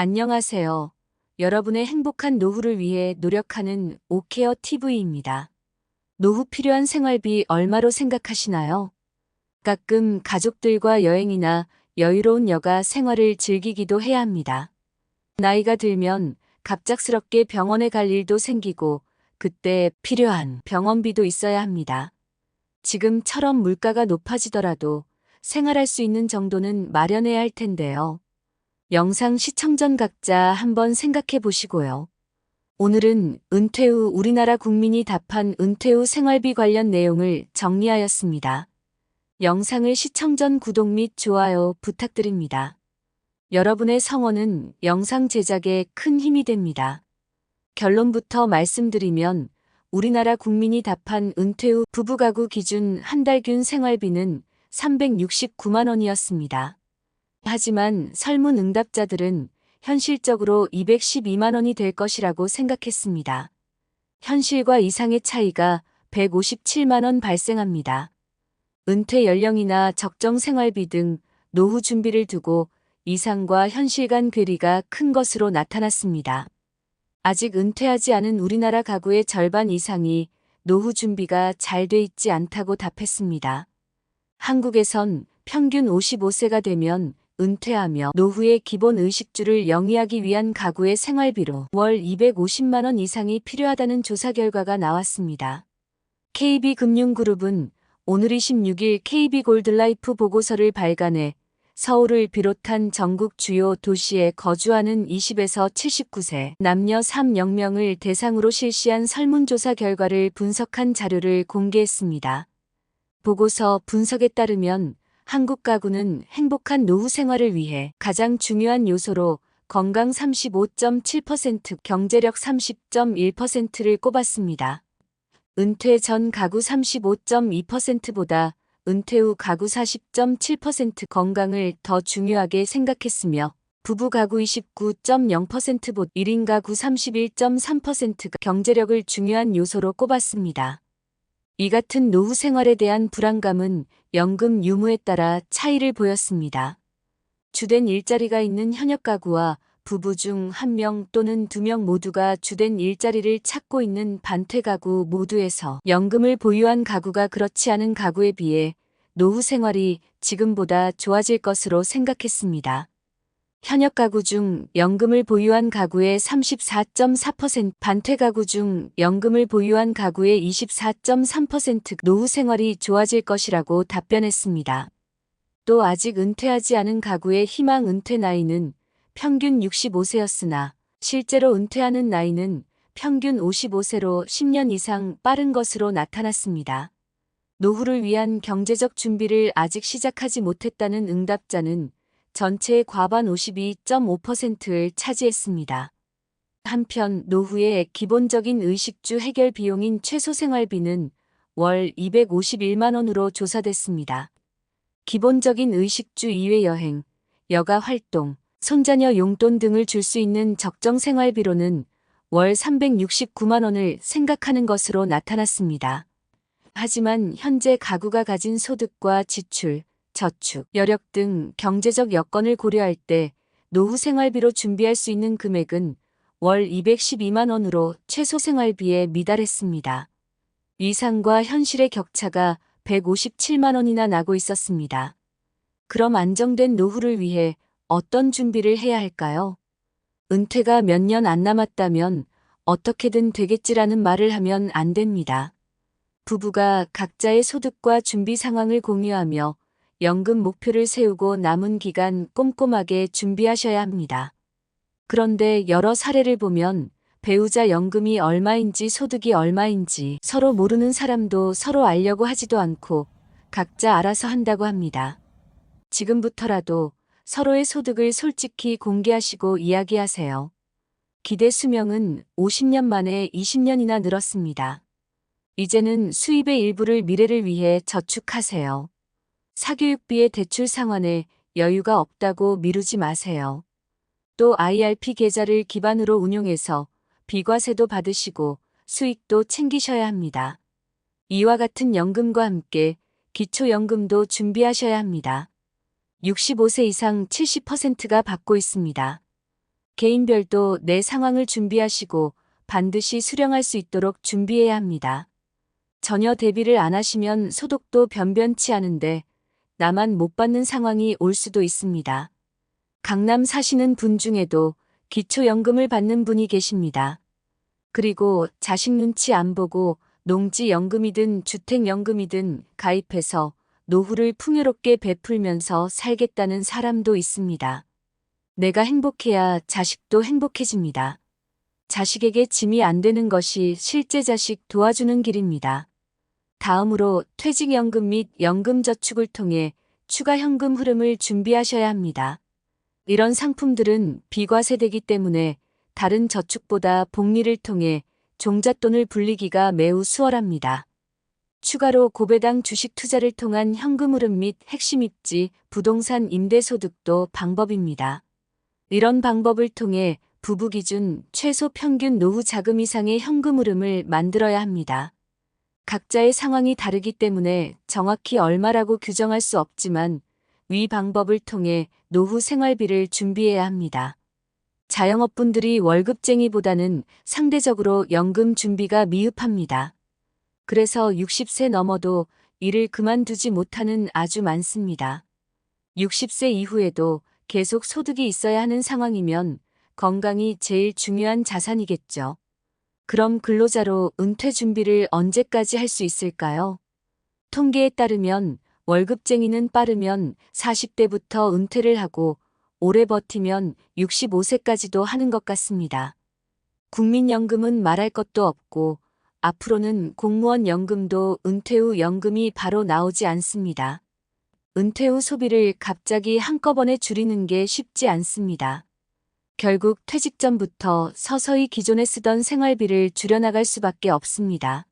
안녕하세요. 여러분의 행복한 노후를 위해 노력하는 오케어 TV입니다. 노후 필요한 생활비 얼마로 생각하시나요? 가끔 가족들과 여행이나 여유로운 여가 생활을 즐기기도 해야 합니다. 나이가 들면 갑작스럽게 병원에 갈 일도 생기고 그때 필요한 병원비도 있어야 합니다. 지금처럼 물가가 높아지더라도 생활할 수 있는 정도는 마련해야 할 텐데요. 영상 시청 전 각자 한번 생각해 보시고요. 오늘은 은퇴 후 우리나라 국민이 답한 은퇴 후 생활비 관련 내용을 정리하였습니다. 영상을 시청 전 구독 및 좋아요 부탁드립니다. 여러분의 성원은 영상 제작에 큰 힘이 됩니다. 결론부터 말씀드리면 우리나라 국민이 답한 은퇴 후 부부가구 기준 한 달 균 생활비는 369만 원이었습니다. 하지만 설문 응답자들은 현실적으로 212만 원이 될 것이라고 생각했습니다. 현실과 이상의 차이가 157만 원 발생합니다. 은퇴 연령이나 적정 생활비 등 노후 준비를 두고 이상과 현실 간 괴리가 큰 것으로 나타났습니다. 아직 은퇴하지 않은 우리나라 가구의 절반 이상이 노후 준비가 잘 돼 있지 않다고 답했습니다. 한국에선 평균 55세가 되면 은퇴하며 노후의 기본 의식주를 영위하기 위한 가구의 생활비로 월 250만 원 이상이 필요하다는 조사 결과가 나왔습니다. KB금융그룹은 오늘 26일 KB골드라이프 보고서를 발간해 서울을 비롯한 전국 주요 도시에 거주하는 20에서 79세 남녀 3,000명을 대상으로 실시한 설문조사 결과를 분석한 자료를 공개했습니다. 보고서 분석에 따르면 한국 가구는 행복한 노후 생활을 위해 가장 중요한 요소로 건강 35.7%, 경제력 30.1%를 꼽았습니다. 은퇴 전 가구 35.2%보다 은퇴 후 가구 40.7% 건강을 더 중요하게 생각했으며 부부 가구 29.0%보다 1인 가구 31.3%가 경제력을 중요한 요소로 꼽았습니다. 이 같은 노후 생활에 대한 불안감은 연금 유무에 따라 차이를 보였습니다. 주된 일자리가 있는 현역 가구와 부부 중 1명 또는 2명 모두가 주된 일자리를 찾고 있는 반퇴 가구 모두에서 연금을 보유한 가구가 그렇지 않은 가구에 비해 노후 생활이 지금보다 좋아질 것으로 생각했습니다. 현역 가구 중 연금을 보유한 가구의 34.4%, 반퇴 가구 중 연금을 보유한 가구의 24.3% 노후 생활이 좋아질 것이라고 답변했습니다. 또 아직 은퇴하지 않은 가구의 희망 은퇴 나이는 평균 65세였으나 실제로 은퇴하는 나이는 평균 55세로 10년 이상 빠른 것으로 나타났습니다. 노후를 위한 경제적 준비를 아직 시작하지 못했다는 응답자는 전체의 과반 52.5%를 차지했습니다. 한편 노후의 기본적인 의식주 해결 비용인 최소 생활비는 월 251만 원으로 조사됐습니다. 기본적인 의식주 이외 여행, 여가 활동, 손자녀 용돈 등을 줄 수 있는 적정 생활비로는 월 369만 원을 생각하는 것으로 나타났습니다. 하지만 현재 가구가 가진 소득과 지출, 저축, 여력 등 경제적 여건을 고려할 때 노후 생활비로 준비할 수 있는 금액은 월 212만 원으로 최소 생활비에 미달했습니다. 이상과 현실의 격차가 157만 원이나 나고 있었습니다. 그럼 안정된 노후를 위해 어떤 준비를 해야 할까요? 은퇴가 몇 년 안 남았다면 어떻게든 되겠지라는 말을 하면 안 됩니다. 부부가 각자의 소득과 준비 상황을 공유하며 연금 목표를 세우고 남은 기간 꼼꼼하게 준비하셔야 합니다. 그런데 여러 사례를 보면 배우자 연금이 얼마인지 소득이 얼마인지 서로 모르는 사람도 서로 알려고 하지도 않고 각자 알아서 한다고 합니다. 지금부터라도 서로의 소득을 솔직히 공개하시고 이야기하세요. 기대 수명은 50년 만에 20년이나 늘었습니다. 이제는 수입의 일부를 미래를 위해 저축하세요. 사교육비의 대출 상환에 여유가 없다고 미루지 마세요. 또 IRP 계좌를 기반으로 운용해서 비과세도 받으시고 수익도 챙기셔야 합니다. 이와 같은 연금과 함께 기초연금도 준비하셔야 합니다. 65세 이상 70%가 받고 있습니다. 개인별도 내 상황을 준비하시고 반드시 수령할 수 있도록 준비해야 합니다. 전혀 대비를 안 하시면 소득도 변변치 않은데 나만 못 받는 상황이 올 수도 있습니다. 강남 사시는 분 중에도 기초연금을 받는 분이 계십니다. 그리고 자식 눈치 안 보고 농지연금이든 주택연금이든 가입해서 노후를 풍요롭게 베풀면서 살겠다는 사람도 있습니다. 내가 행복해야 자식도 행복해집니다. 자식에게 짐이 안 되는 것이 실제 자식 도와주는 길입니다. 다음으로 퇴직연금 및 연금저축을 통해 추가 현금 흐름을 준비하셔야 합니다. 이런 상품들은 비과세되기 때문에 다른 저축보다 복리를 통해 종잣돈을 불리기가 매우 수월합니다. 추가로 고배당 주식 투자를 통한 현금 흐름 및 핵심 입지, 부동산 임대소득도 방법입니다. 이런 방법을 통해 부부 기준 최소 평균 노후 자금 이상의 현금 흐름을 만들어야 합니다. 각자의 상황이 다르기 때문에 정확히 얼마라고 규정할 수 없지만 위 방법을 통해 노후 생활비를 준비해야 합니다. 자영업분들이 월급쟁이보다는 상대적으로 연금 준비가 미흡합니다. 그래서 60세 넘어도 일을 그만두지 못하는 아주 많습니다. 60세 이후에도 계속 소득이 있어야 하는 상황이면 건강이 제일 중요한 자산이겠죠. 그럼 근로자로 은퇴 준비를 언제까지 할 수 있을까요? 통계에 따르면 월급쟁이는 빠르면 40대부터 은퇴를 하고 오래 버티면 65세까지도 하는 것 같습니다. 국민연금은 말할 것도 없고 앞으로는 공무원 연금도 은퇴 후 연금이 바로 나오지 않습니다. 은퇴 후 소비를 갑자기 한꺼번에 줄이는 게 쉽지 않습니다. 결국 퇴직 전부터 서서히 기존에 쓰던 생활비를 줄여나갈 수밖에 없습니다.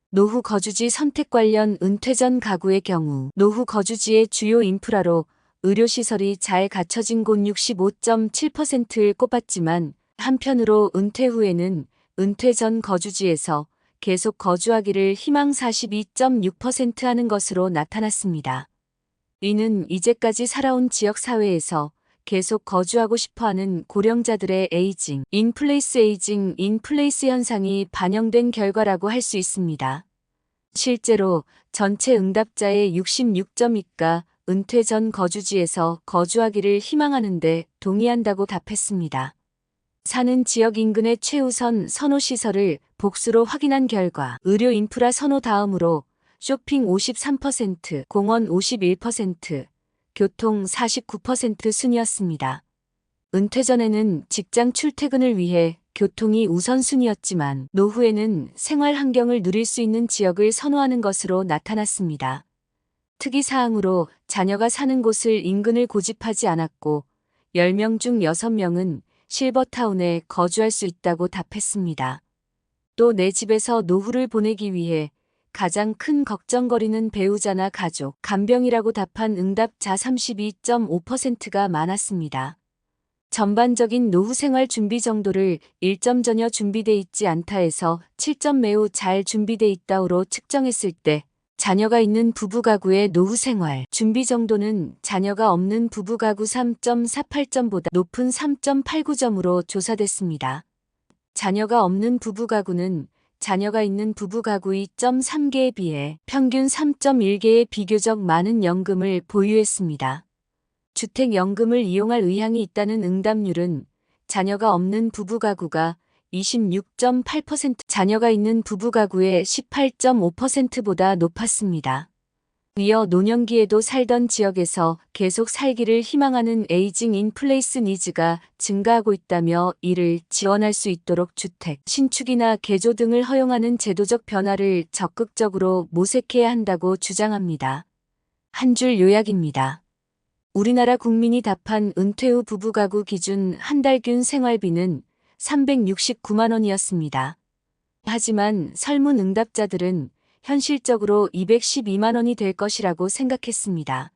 노후 거주지 선택 관련 은퇴 전 가구의 경우 노후 거주지의 주요 인프라로 의료시설이 잘 갖춰진 곳 65.7%를 꼽았지만 한편으로 은퇴 후에는 은퇴 전 거주지에서 계속 거주하기를 희망 42.6% 하는 것으로 나타났습니다. 이는 이제까지 살아온 지역사회에서 계속 거주하고 싶어하는 고령자들의 에이징, 인플레이스 현상이 반영된 결과라고 할 수 있습니다. 실제로 전체 응답자의 66.2가 은퇴 전 거주지에서 거주하기를 희망하는데 동의한다고 답했습니다. 사는 지역 인근의 최우선 선호시설을 복수로 확인한 결과 의료 인프라 선호 다음으로 쇼핑 53%, 공원 51%, 교통 49% 순이었습니다. 은퇴 전에는 직장 출퇴근을 위해 교통이 우선순위였지만 노후에는 생활 환경을 누릴 수 있는 지역을 선호하는 것으로 나타났습니다. 특이사항으로 자녀가 사는 곳을 인근을 고집하지 않았고 10명 중 6명은 실버타운에 거주할 수 있다고 답했습니다. 또 내 집에서 노후를 보내기 위해 가장 큰 걱정거리는 배우자나 가족, 간병이라고 답한 응답자 32.5%가 많았습니다. 전반적인 노후 생활 준비 정도를 1점 전혀 준비돼 있지 않다에서 7점 매우 잘 준비돼 있다로 측정했을 때 자녀가 있는 부부 가구의 노후 생활 준비 정도는 자녀가 없는 부부 가구 3.48점보다 높은 3.89점으로 조사됐습니다. 자녀가 없는 부부 가구는 자녀가 있는 부부 가구 2.3개에 비해 평균 3.1개의 비교적 많은 연금을 보유했습니다. 주택연금을 이용할 의향이 있다는 응답률은 자녀가 없는 부부 가구가 26.8%, 자녀가 있는 부부 가구의 18.5%보다 높았습니다. 이어 노년기에도 살던 지역에서 계속 살기를 희망하는 에이징 인플레이스 니즈가 증가하고 있다며 이를 지원할 수 있도록 주택, 신축이나 개조 등을 허용하는 제도적 변화를 적극적으로 모색해야 한다고 주장합니다. 한 줄 요약입니다. 우리나라 국민이 답한 은퇴 후 부부 가구 기준 한 달 균 생활비는 369만 원이었습니다. 하지만 설문 응답자들은 현실적으로 212만 원이 될 것이라고 생각했습니다.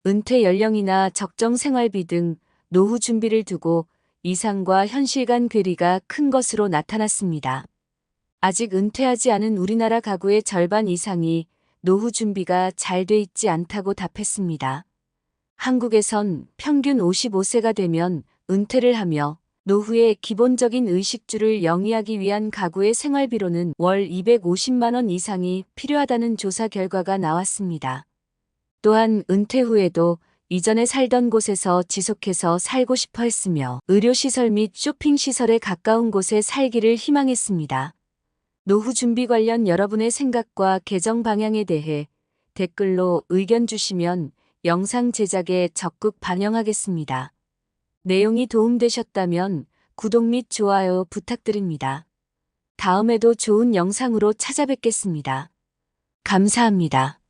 은퇴 연령이나 적정 생활비 등 노후 준비를 두고 이상과 현실 간 괴리가 큰 것으로 나타났습니다. 아직 은퇴하지 않은 우리나라 가구의 절반 이상이 노후 준비가 잘 돼 있지 않다고 답했습니다. 한국에선 평균 55세가 되면 은퇴를 하며 노후의 기본적인 의식주를 영위하기 위한 가구의 생활비로는 월 250만 원 이상이 필요하다는 조사 결과가 나왔습니다. 또한 은퇴 후에도 이전에 살던 곳에서 지속해서 살고 싶어 했으며 의료시설 및 쇼핑시설에 가까운 곳에 살기를 희망했습니다. 노후 준비 관련 여러분의 생각과 개정 방향에 대해 댓글로 의견 주시면 영상 제작에 적극 반영하겠습니다. 내용이 도움되셨다면 구독 및 좋아요 부탁드립니다. 다음에도 좋은 영상으로 찾아뵙겠습니다. 감사합니다.